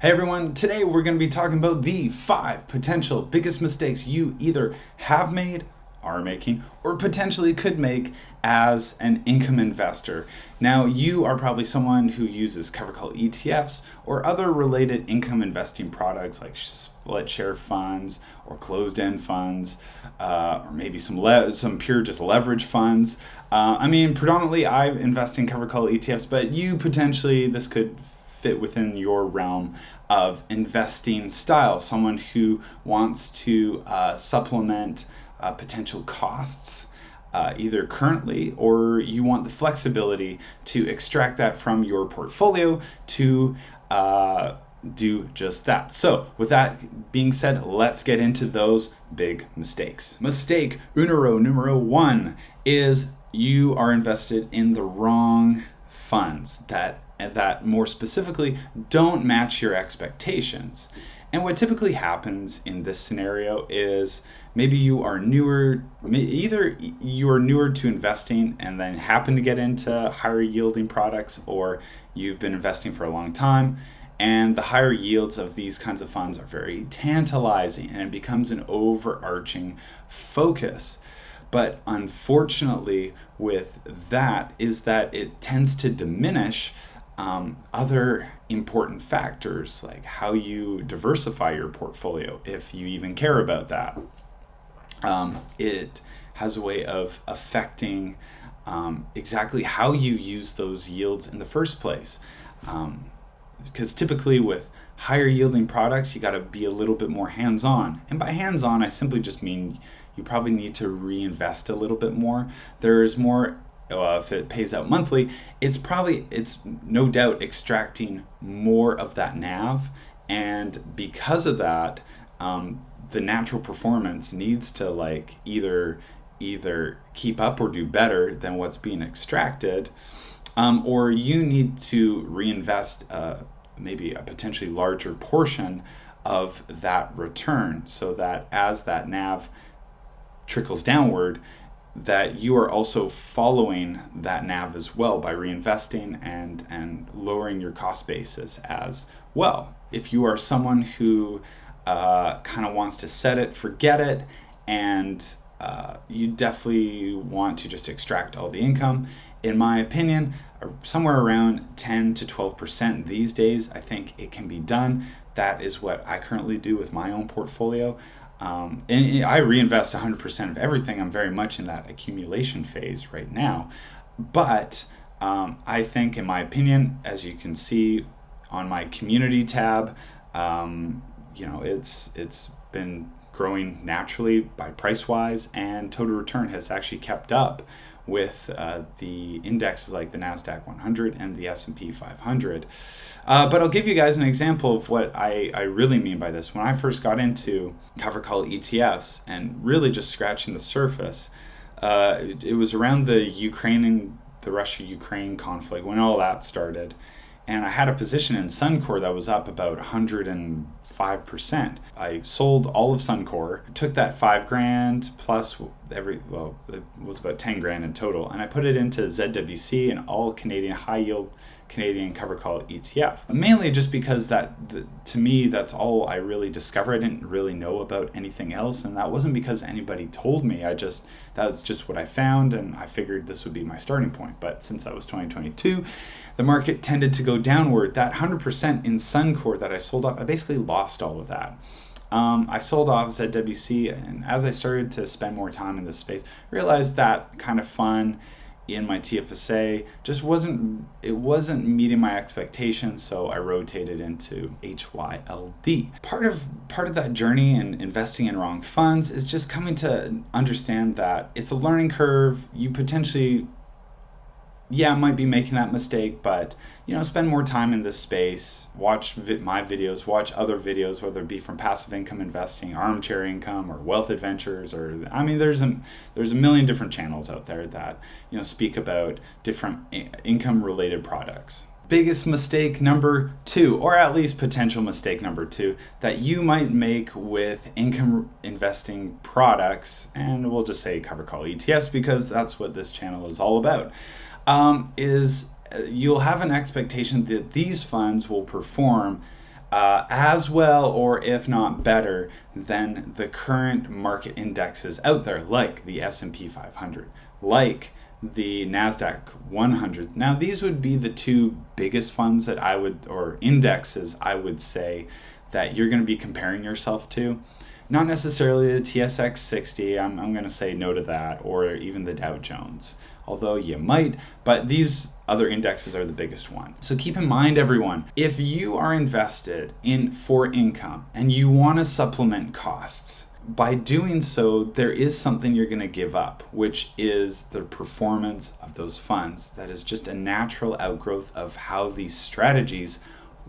Hey everyone, today we're going to be talking about the 5 potential biggest mistakes you either have made, are making, or potentially could make as an income investor. Now, you are probably someone who uses CoveredCall ETFs or other related income investing products like split share funds or closed-end funds, or maybe some pure just leverage funds. Predominantly I invest in CoveredCall ETFs, but you potentially, this could fit within your realm of investing style. Someone who wants to supplement potential costs either currently, or you want the flexibility to extract that from your portfolio to do just that. So with that being said, let's get into those big mistakes. Mistake numero 1 is you are invested in the wrong funds that more specifically don't match your expectations. And what typically happens in this scenario is maybe you are newer, either you are newer to investing and then happen to get into higher yielding products, or you've been investing for a long time and the higher yields of these kinds of funds are very tantalizing and it becomes an overarching focus. But unfortunately with that is that it tends to diminish other important factors like how you diversify your portfolio, if you even care about that. It has a way of affecting exactly how you use those yields in the first place. Because typically with higher yielding products, you got to be a little bit more hands-on. And by hands-on, I simply just mean you probably need to reinvest a little bit more. There's more. If it pays out monthly, it's no doubt extracting more of that NAV, and because of that, the natural performance needs to either keep up or do better than what's being extracted, or you need to reinvest maybe a potentially larger portion of that return, so that as that NAV trickles downward, that you are also following that NAV as well by reinvesting and lowering your cost basis as well. If you are someone who kind of wants to set it, forget it, and you definitely want to just extract all the income, in my opinion, somewhere around 10 to 12% these days, I think it can be done. That is what I currently do with my own portfolio. And I reinvest 100% of everything. I'm very much in that accumulation phase right now. But I think, in my opinion, as you can see on my community tab, it's been growing naturally by price-wise, and total return has actually kept up with the indexes like the NASDAQ 100 and the S&P 500. But I'll give you guys an example of what I really mean by this. When I first got into CoveredCall ETFs and really just scratching the surface, it was around the Russia-Ukraine conflict when all that started. And I had a position in Suncor that was up about 105%. I sold all of Suncor, took that $5,000 plus it was about $10,000 in total, and I put it into ZWC, an all Canadian high yield Canadian CoveredCall ETF. Mainly just because to me, that's all I really discovered. I didn't really know about anything else, and that wasn't because anybody told me. That was just what I found, and I figured this would be my starting point. But since that was 2022, the market tended to go downward. That 100% in Suncor that I sold off, I basically lost all of that. I sold off ZWC, and as I started to spend more time in this space, I realized that kind of fun in my TFSA just wasn't meeting my expectations, so I rotated into HYLD. Part of that journey in investing in wrong funds is just coming to understand that it's a learning curve. You potentially might be making that mistake, but spend more time in this space, watch my videos, watch other videos, whether it be from Passive Income Investing, Armchair Income, or Wealth Adventures, there's a million different channels out there that speak about different income related products. Biggest mistake number 2, or at least potential mistake number 2, that you might make with income investing products, and we'll just say CoveredCall ETFs because that's what this channel is all about, is you'll have an expectation that these funds will perform as well, or if not better, than the current market indexes out there, like the S&P 500, like the NASDAQ 100. Now, these would be the two biggest funds that or indexes I would say that you're going to be comparing yourself to. Not necessarily the TSX 60, I'm going to say no to that, or even the Dow Jones. Although you might, but these other indexes are the biggest one. So keep in mind, everyone, if you are invested for income and you want to supplement costs, by doing so, there is something you're going to give up, which is the performance of those funds. That is just a natural outgrowth of how these strategies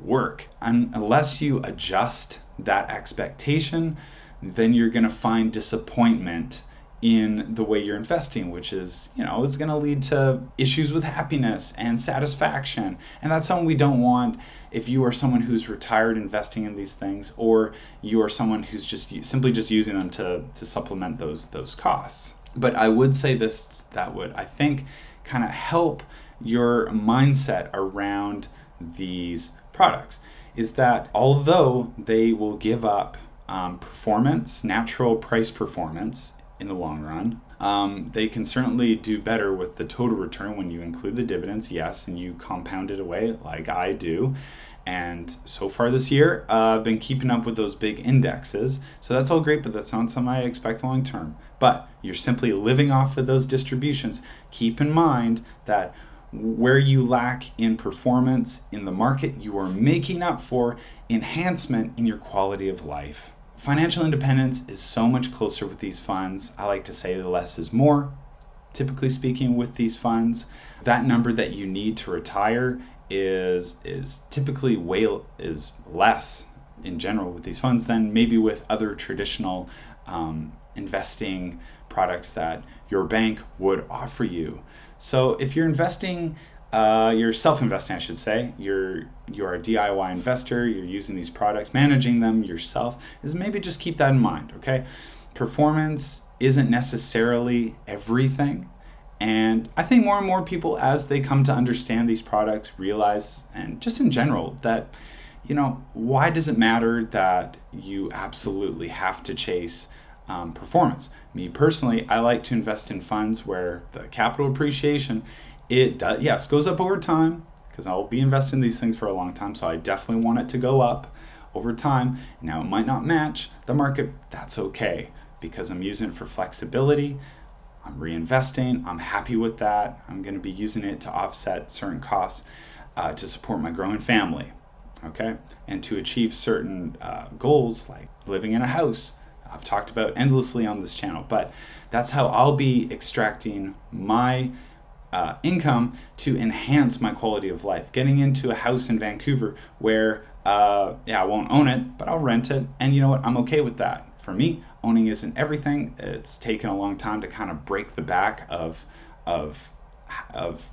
work. And unless you adjust that expectation, then you're going to find disappointment in the way you're investing, which is, is going to lead to issues with happiness and satisfaction. And that's something we don't want if you are someone who's retired investing in these things, or you are someone who's simply using them to supplement those costs. But I would say that would, I think, kind of help your mindset around these products, is that although they will give up performance, natural price performance, in the long run, they can certainly do better with the total return when you include the dividends, yes, and you compound it away like I do. And so far this year, I've been keeping up with those big indexes. So that's all great, but that's not something I expect long term. But you're simply living off of those distributions. Keep in mind that where you lack in performance in the market, you are making up for enhancement in your quality of life. Financial independence is so much closer with these funds. I like to say the less is more. Typically speaking, with these funds, that number that you need to retire is typically is less in general with these funds than maybe with other traditional investing products that your bank would offer you. So if you're investing, you're self-investing, I should say, you're a DIY investor, you're using these products, managing them yourself, is maybe just keep that in mind, okay? Performance isn't necessarily everything. And I think more and more people, as they come to understand these products, realize, and just in general, that, why does it matter that you absolutely have to chase performance? Me personally, I like to invest in funds where the capital appreciation, it does, yes, goes up over time, because I'll be investing in these things for a long time, so I definitely want it to go up over time. Now, it might not match the market. That's okay, because I'm using it for flexibility. I'm reinvesting. I'm happy with that. I'm going to be using it to offset certain costs to support my growing family, okay? And to achieve certain goals, like living in a house. I've talked about endlessly on this channel, but that's how I'll be extracting my income to enhance my quality of life. Getting into a house in Vancouver where, I won't own it, but I'll rent it. And you know what? I'm okay with that. For me, owning isn't everything. It's taken a long time to kind of break the back of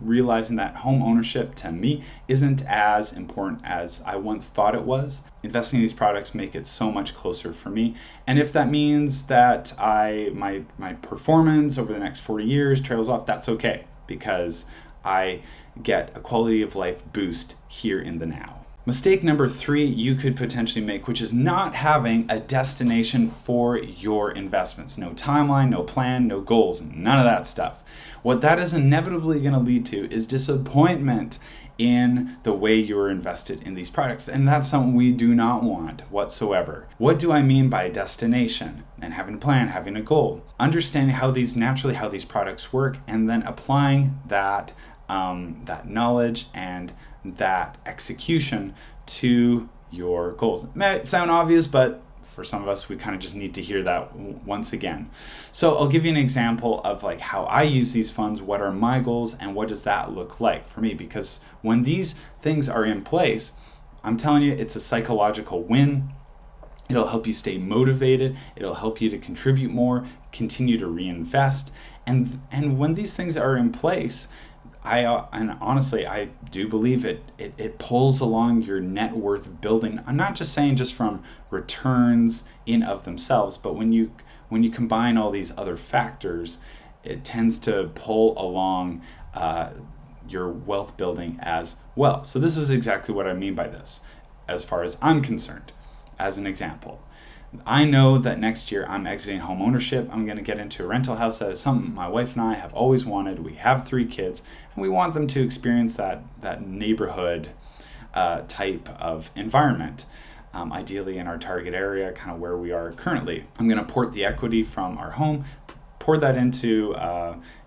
realizing that home ownership to me isn't as important as I once thought it was. Investing in these products make it so much closer for me. And if that means that my performance over the next 40 years trails off, that's okay, because I get a quality of life boost here in the now. Mistake number 3 you could potentially make, which is not having a destination for your investments. No timeline, no plan, no goals, none of that stuff. What that is inevitably going to lead to is disappointment in the way you're invested in these products. And that's something we do not want whatsoever. What do I mean by destination? And having a plan, having a goal. Understanding how these products work, and then applying that knowledge and that execution to your goals. It may sound obvious, but for some of us, we kind of just need to hear that once again. So I'll give you an example of like how I use these funds, what are my goals, and what does that look like for me? Because when these things are in place, I'm telling you, it's a psychological win. It'll help you stay motivated. It'll help you to contribute more, continue to reinvest. And when these things are in place, and honestly, I do believe it pulls along your net worth building. I'm not just saying just from returns in of themselves, but when you combine all these other factors, it tends to pull along your wealth building as well. So this is exactly what I mean by this. as far as I'm concerned. As an example, I know that next year I'm exiting home ownership. I'm going to get into a rental house. That is something my wife and I have always wanted. We have 3 kids, and we want them to experience that neighborhood type of environment. Ideally in our target area, kind of where we are currently. I'm going to port the equity from our home, pour that into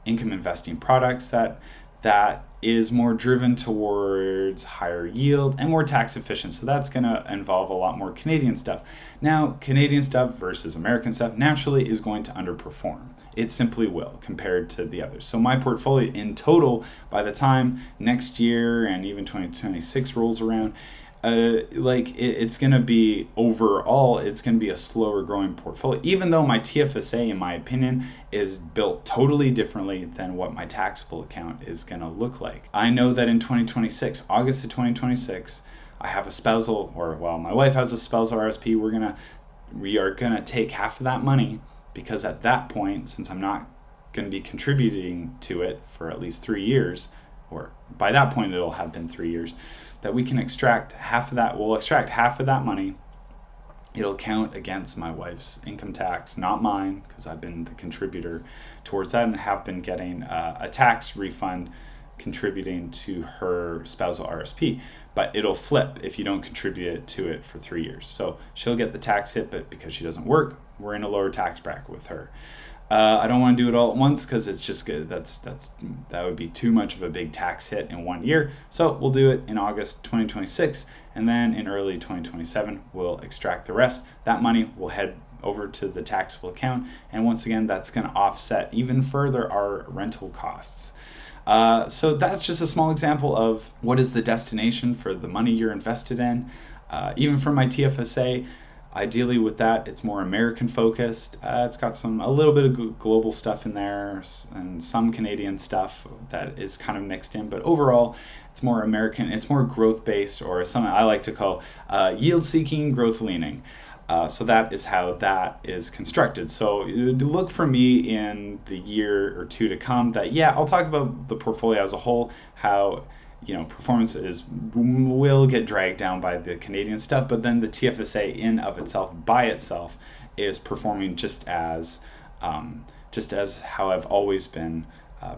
income investing products that is more driven towards higher yield and more tax efficient. So that's going to involve a lot more Canadian stuff. Now, Canadian stuff versus American stuff naturally is going to underperform. It simply will compared to the others. So my portfolio in total, by the time next year and even 2026 rolls around, it's going to be overall, it's going to be a slower growing portfolio, even though my TFSA, in my opinion, is built totally differently than what my taxable account is going to look like. I know that in 2026, August of 2026, I have a spousal, my wife has a spousal RSP. We are going to take half of that money, because at that point, since I'm not going to be contributing to it for at least 3 years, or by that point it'll have been 3 years, that we can extract half of that. We'll extract half of that money. It'll count against my wife's income tax, not mine, because I've been the contributor towards that and have been getting a tax refund contributing to her spousal RSP. But it'll flip if you don't contribute to it for 3 years. So she'll get the tax hit, but because she doesn't work, we're in a lower tax bracket with her. I don't want to do it all at once because it's just good. That would be too much of a big tax hit in 1 year. So we'll do it in August 2026, and then in early 2027 we'll extract the rest. That money will head over to the taxable account, and once again that's going to offset even further our rental costs. So that's just a small example of what is the destination for the money you're invested in. Even for my TFSA, ideally with that, it's more American focused. It's got a little bit of global stuff in there and some Canadian stuff that is kind of mixed in, but overall it's more American. It's more growth based, or something I like to call yield seeking, growth leaning. So that is how that is constructed. So look for me in the year or two to come that, I'll talk about the portfolio as a whole, how performance will get dragged down by the Canadian stuff, but then the TFSA in of itself, by itself, is performing just as how I've always been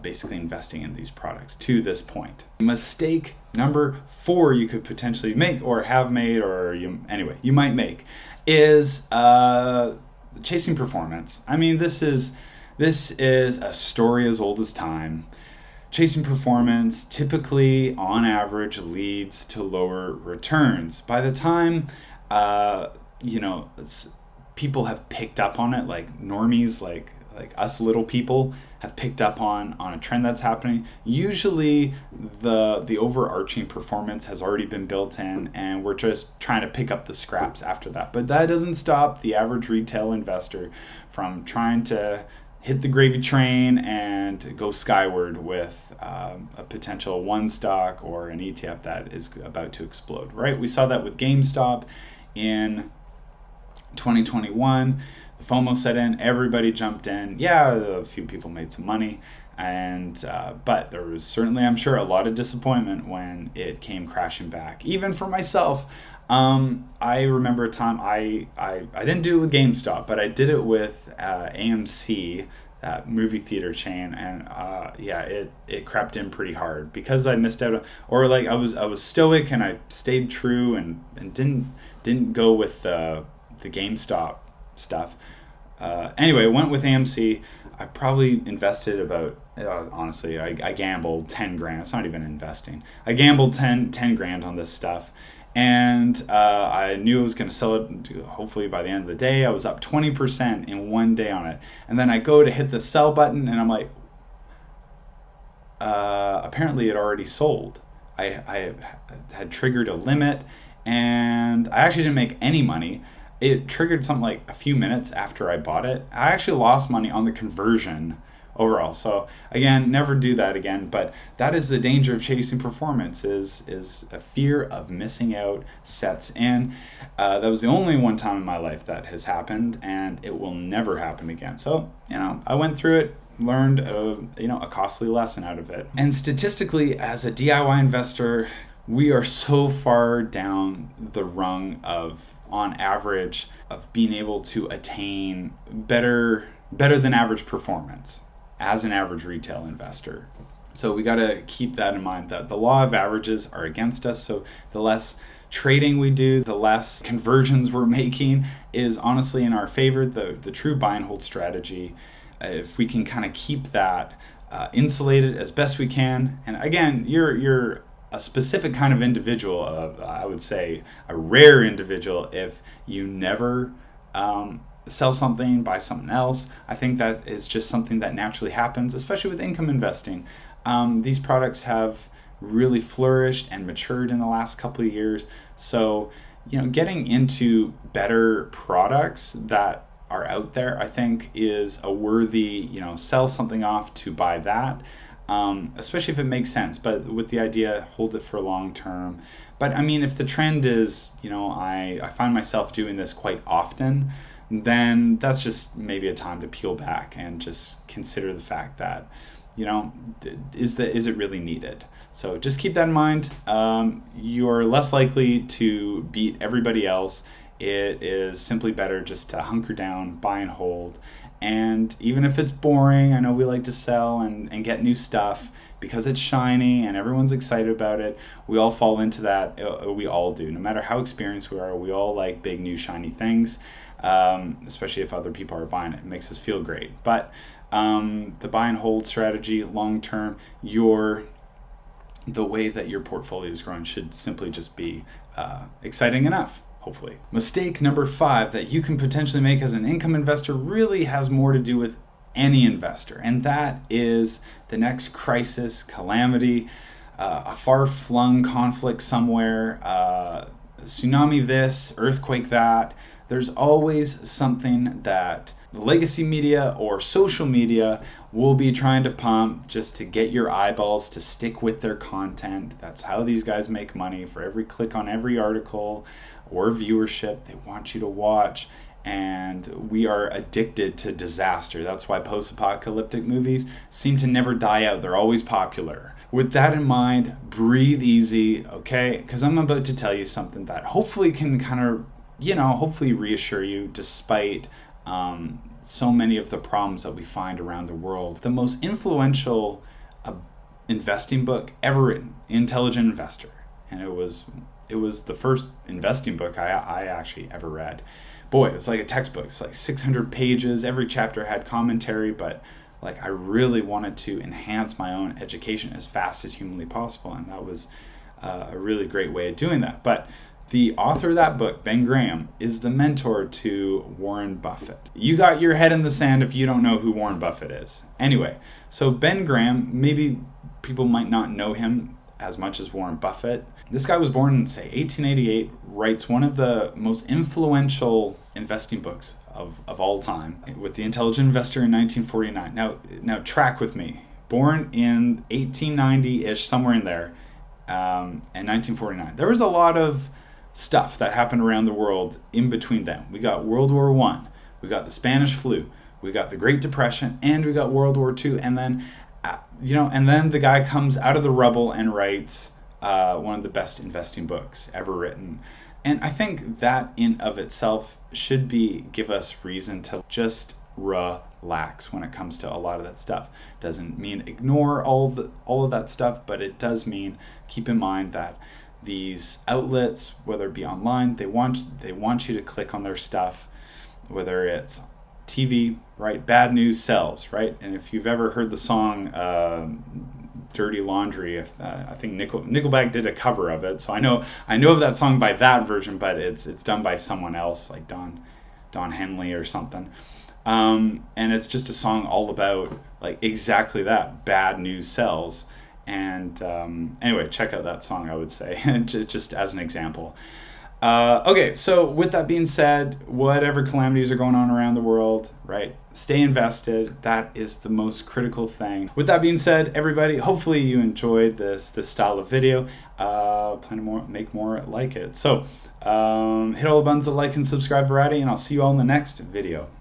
basically investing in these products to this point. Mistake number 4 you could potentially make, or have made, or you might make, is chasing performance. I mean, this is a story as old as time. Chasing performance typically, on average, leads to lower returns. By the time, people have picked up on it, like normies, like us little people have picked up on a trend that's happening. Usually, the overarching performance has already been built in, and we're just trying to pick up the scraps after that. But that doesn't stop the average retail investor from trying to hit the gravy train and go skyward with a potential one stock or an ETF that is about to explode, right? We saw that with GameStop in 2021. The FOMO set in, everybody jumped in. Yeah, a few people made some money, and but there was certainly, I'm sure, a lot of disappointment when it came crashing back. Even for myself, I remember a time I didn't do it with GameStop, but I did it with AMC, that movie theater chain, and it crept in pretty hard because I missed out, or like I was stoic and I stayed true and didn't go with the GameStop stuff. Anyway, I went with AMC. I probably invested about, honestly, I gambled 10 grand. It's not even investing. I gambled 10 grand on this stuff. And I knew I was going to sell it hopefully by the end of the day. I was up 20% in one day on it. And then I go to hit the sell button and I'm like, apparently it already sold. I had triggered a limit and I actually didn't make any money. It triggered something like a few minutes after I bought it. I actually lost money on the conversion overall. So again, never do that again. But that is the danger of chasing performance, is a fear of missing out sets in. That was the only one time in my life that has happened, and it will never happen again. So, I went through it, learned a costly lesson out of it. And statistically, as a DIY investor, we are so far down the rung of, on average, of being able to attain better than average performance as an average retail investor. So we got to keep that in mind, that the law of averages are against us. So the less trading we do, the less conversions we're making is honestly in our favor. The true buy and hold strategy, if we can kind of keep that insulated as best we can. And again, you're a specific kind of individual, I would say a rare individual, if you never sell something, buy something else. I think that is just something that naturally happens, especially with income investing. These products have really flourished and matured in the last couple of years. So, getting into better products that are out there, I think, is a worthy, sell something off to buy that, especially if it makes sense. But with the idea, hold it for long term. But I mean, if the trend is, I find myself doing this quite often, then that's just maybe a time to peel back and just consider the fact that, is it really needed? So just keep that in mind. You are less likely to beat everybody else. It is simply better just to hunker down, buy and hold. And even if it's boring, I know we like to sell and get new stuff because it's shiny and everyone's excited about it. We all fall into that. We all do. No matter how experienced we are, we all like big, new, shiny things, especially if other people are buying it. It makes us feel great. But the buy and hold strategy, long term, the way that your portfolio is growing should simply just be exciting enough, hopefully. Mistake number 5 that you can potentially make as an income investor really has more to do with any investor, and that is the next crisis, calamity, a far-flung conflict somewhere, tsunami this, earthquake that. There's always something that the legacy media or social media will be trying to pump just to get your eyeballs to stick with their content. That's how these guys make money. For every click on every article or viewership, they want you to watch. And we are addicted to disaster. That's why post-apocalyptic movies seem to never die out. They're always popular. With that in mind, breathe easy, okay? Because I'm about to tell you something that hopefully can kind of, hopefully reassure you despite so many of the problems that we find around the world. The most influential investing book ever written, Intelligent Investor. And it was the first investing book I actually ever read. Boy, it's like a textbook. It's like 600 pages. Every chapter had commentary, but I really wanted to enhance my own education as fast as humanly possible, and that was a really great way of doing that. But the author of that book, Ben Graham, is the mentor to Warren Buffett. You got your head in the sand if you don't know who Warren Buffett is. Anyway, so Ben Graham, maybe people might not know him as much as Warren Buffett. This guy was born in, say, 1888, writes one of the most influential investing books of all time with The Intelligent Investor in 1949. Now track with me. Born in 1890-ish, somewhere in there, in 1949. There was a lot of stuff that happened around the world in between them. We got World War I, we got the Spanish flu, we got the Great Depression, and we got World War II. And then, and then the guy comes out of the rubble and writes one of the best investing books ever written. And I think that in of itself should give us reason to just relax when it comes to a lot of that stuff. Doesn't mean ignore all of that stuff, but it does mean keep in mind that these outlets, whether it be online, they want you to click on their stuff, whether it's TV, right? Bad news sells, right? And if you've ever heard the song Dirty Laundry, I think Nickelback did a cover of it, so I know of that song by that version, but it's done by someone else, like Don Henley or something, and it's just a song all about exactly that, bad news sells. And anyway, check out that song, I would say, just as an example. Okay, so with that being said, whatever calamities are going on around the world, right? Stay invested. That is the most critical thing. With that being said, everybody, hopefully you enjoyed this style of video. Plan to make more like it. So hit all the buttons of like and subscribe variety, and I'll see you all in the next video.